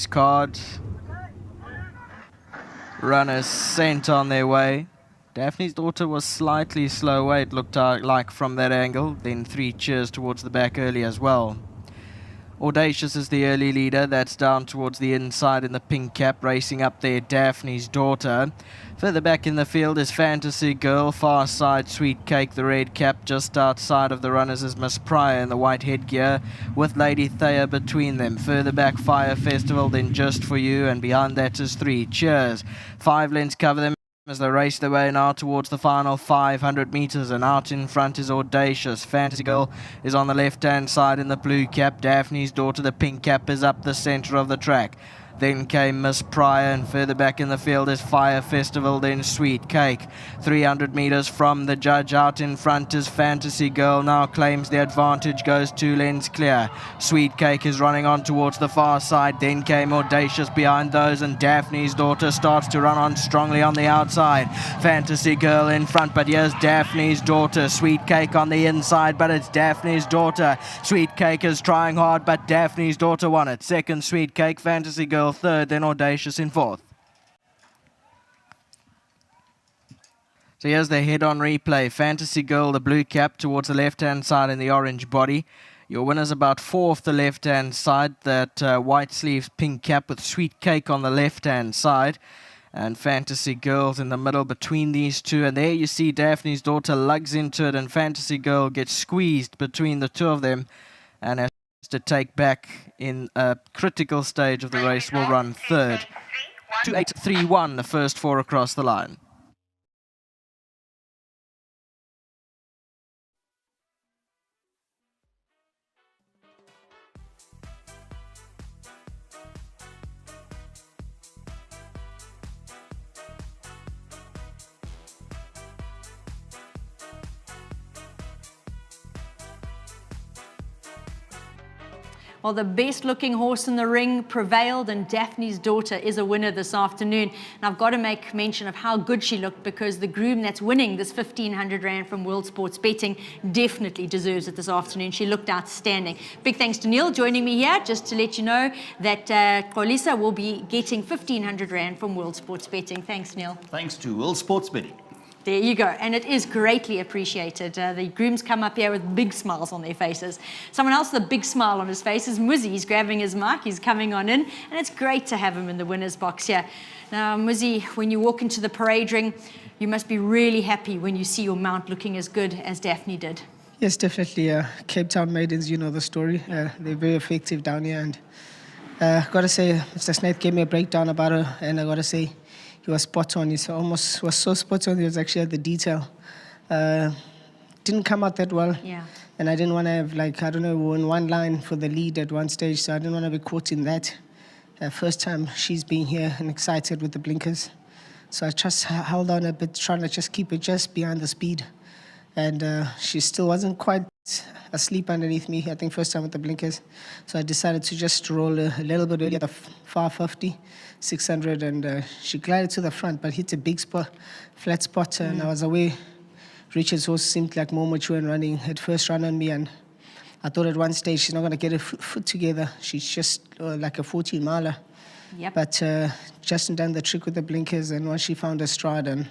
card. Runners sent on their way. Dafnes' Daughter was slightly slow away, it looked like from that angle. Then 3 cheers towards the back early as well. Audacious is the early leader. That's down towards the inside in the pink cap, racing up there, Dafnes' Daughter. Further back in the field is Fantasy Girl. Far side, Sweet Cake, the red cap. Just outside of the runners is Miss Pryor in the white headgear, with Lady Thea between them. Further back, Fire Festival, then Just For You, and behind that is 3 cheers. 5 lengths cover them as they race their way now towards the final 500 meters, and out in front is Audacious. Fantasy Girl is on the left-hand side in the blue cap. Dafnes' Daughter, the pink cap, is up the center of the track. Then came Miss Pryor, and further back in the field is Fire Festival, then Sweet Cake. 300 meters from the judge. Out in front is Fantasy Girl, now claims the advantage, goes 2 lengths clear. Sweet Cake is running on towards the far side. Then came Audacious behind those, and Dafnes' Daughter starts to run on strongly on the outside. Fantasy Girl in front, but here's Dafnes' Daughter. Sweet Cake on the inside, but it's Dafnes' Daughter. Sweet Cake is trying hard, but Dafnes' Daughter won it. Second, Sweet Cake. Fantasy Girl third, then Audacious in fourth. So here's the head-on replay. Fantasy Girl, the blue cap, towards the left-hand side in the orange body. Your winner's about 4 off the left-hand side. That white sleeves pink cap with Sweet Cake on the left-hand side. And Fantasy Girl's in the middle between these two. And there you see Dafnes' Daughter lugs into it, and Fantasy Girl gets squeezed between the two of them. And has to take back in a critical stage of the race, will run third. 2:8.31, the first 4 across the line. Well, the best-looking horse in the ring prevailed, and Dafnes' Daughter is a winner this afternoon. And I've got to make mention of how good she looked, because the groom that's winning this 1,500 Rand from World Sports Betting definitely deserves it this afternoon. She looked outstanding. Big thanks to Neil joining me here, just to let you know that Xolisa will be getting 1,500 Rand from World Sports Betting. Thanks, Neil. Thanks to World Sports Betting. There you go, and it is greatly appreciated. The grooms come up here with big smiles on their faces. Someone else with a big smile on his face is Muzzy. He's grabbing his mic, he's coming on in, and it's great to have him in the winner's box here. Now, Muzzy, when you walk into the parade ring, you must be really happy when you see your mount looking as good as Daphne did. Yes, definitely. Cape Town maidens, you know the story. They're very effective down here, and got to say, Mr. Snaith gave me a breakdown about her, and I got to say, he was spot on. He was so spot on. He was actually at the detail. Didn't come out that well. Yeah. And I didn't want to have, like, I don't know, we were in one line for the lead at one stage, so I didn't want to be caught in that. First time she's been here and excited with the blinkers. So I just held on a bit, trying to just keep it just behind the speed. And she still wasn't quite asleep underneath me, I think first time with the blinkers. So I decided to just roll a little bit earlier, the far 50, 600, and she glided to the front, but hit a big spot, flat spot, and I was away. Richard's horse seemed like more mature and running, had first run on me, and I thought at one stage she's not going to get her foot together. She's just like a 14-miler. Yep. But Justin done the trick with the blinkers, and once she found her stride, and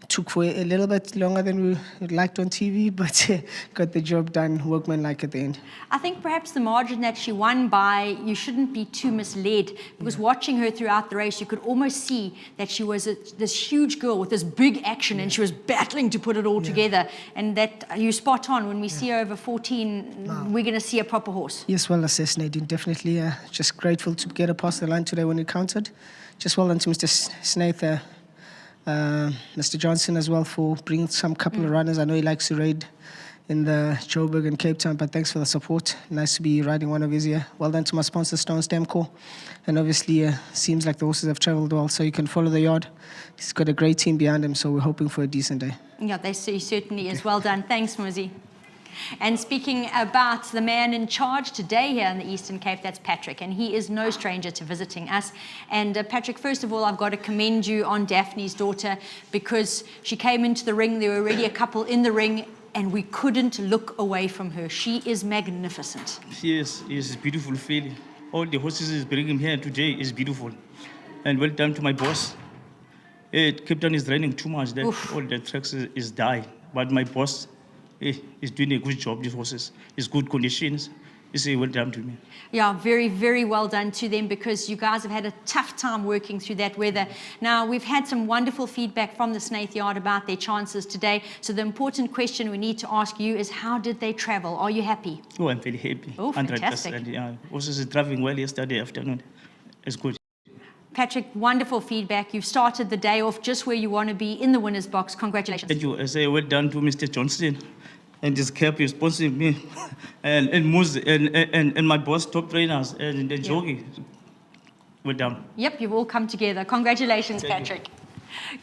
took for a little bit longer than we liked on TV, but got the job done, workmanlike at the end. I think perhaps the margin that she won by, you shouldn't be too misled, because watching her throughout the race, you could almost see that she was this huge girl with this big action, and she was battling to put it all together. And that you spot on. When we see her over 14, we're going to see a proper horse. Yes, well assessed, Nadine, definitely. Just grateful to get her past the line today when it counted. Just well done to Mr. Snaith, Mr. Johnson as well, for bringing some couple of runners. I know he likes to raid in the Joburg and Cape Town, but thanks for the support. Nice to be riding one of his here. Well done to my sponsor, Stone Stamco. And obviously, seems like the horses have travelled well, so you can follow the yard. He's got a great team behind him, so we're hoping for a decent day. Yeah, they certainly is. Well done. Thanks, Muzzy. And speaking about the man in charge today here in the Eastern Cape, that's Patrick, and he is no stranger to visiting us. And Patrick, first of all, I've got to commend you on Dafnes' Daughter, because she came into the ring, there were already a couple in the ring, and we couldn't look away from her. She is magnificent. She is a beautiful filly. all the horses is bringing here today is beautiful. And well done to my boss. Cape Town is raining too much. That all the tracks is dying. But my boss is doing a good job. These horses is good conditions. It's well done to me. Yeah, very, very well done to them because you guys have had a tough time working through that weather. Now, we've had some wonderful feedback from the Snaith Yard about their chances today. So the important question we need to ask you is how did they travel? Are you happy? Oh, I'm very happy. Oh, fantastic. 100%. Yeah. Horses is traveling well yesterday afternoon. It's good. Patrick, wonderful feedback. You've started the day off just where you want to be in the winner's box. Congratulations. Thank you. I say well done to Mr. Johnston and his cap sponsoring me and Moose and my boss, top trainers and the jockey. Well done. Yep, you've all come together. Congratulations, Patrick.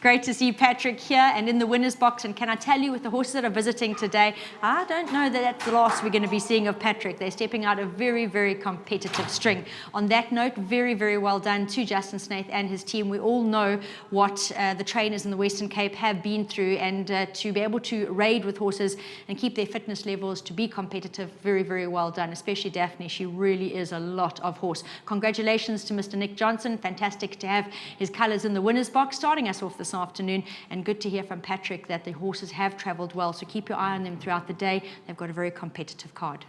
Great to see Patrick here and in the winner's box. And can I tell you, with the horses that are visiting today, I don't know that that's the last we're going to be seeing of Patrick. They're stepping out a very, very competitive string. On that note, very, very well done to Justin Snaith and his team. We all know what the trainers in the Western Cape have been through, and to be able to raid with horses and keep their fitness levels to be competitive, very, very well done, especially Daphne. She really is a lot of horse. Congratulations to Mr. Nick Johnson. Fantastic to have his colours in the winner's box, starting us off this afternoon, and good to hear from Patrick that the horses have travelled well, so keep your eye on them throughout the day. They've got a very competitive card.